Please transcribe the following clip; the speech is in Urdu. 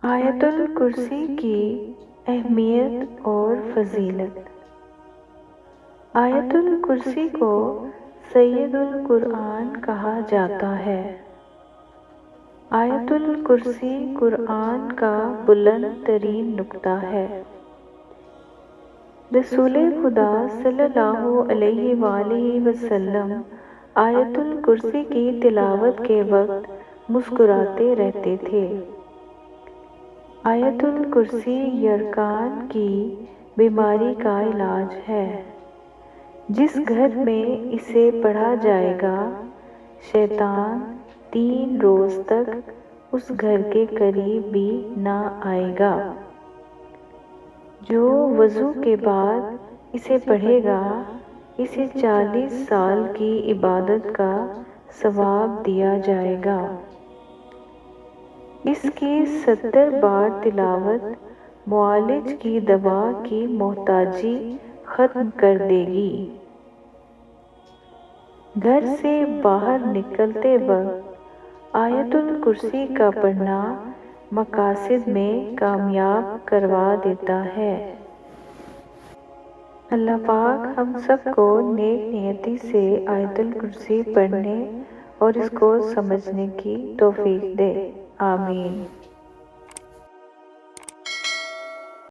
آیت الکرسی کی اہمیت اور فضیلت۔ آیت الکرسی کو سید القرآن کہا جاتا ہے۔ آیت الکرسی قرآن کا بلند ترین نقطہ ہے۔ رسول خدا صلی اللہ علیہ وآلہ وسلم آیت الکرسی کی تلاوت کے وقت مسکراتے رہتے تھے۔ آیت الکرسی یرقان کی بیماری کا علاج ہے۔ جس گھر میں اسے پڑھا جائے گا، شیطان 3 روز تک اس گھر کے قریب بھی نہ آئے گا۔ جو وضو کے بعد اسے پڑھے گا، اسے 40 سال کی عبادت کا ثواب دیا جائے گا۔ اس کی 70 بار تلاوت معالج کی دوا کی محتاجی ختم کر دے گی۔ گھر سے باہر نکلتے وقت آیت الکرسی کا پڑھنا مقاصد میں کامیاب کروا دیتا ہے۔ اللہ پاک ہم سب کو نیک نیتی سے آیت الکرسی پڑھنے اور اس کو سمجھنے کی توفیق دے۔ آمین۔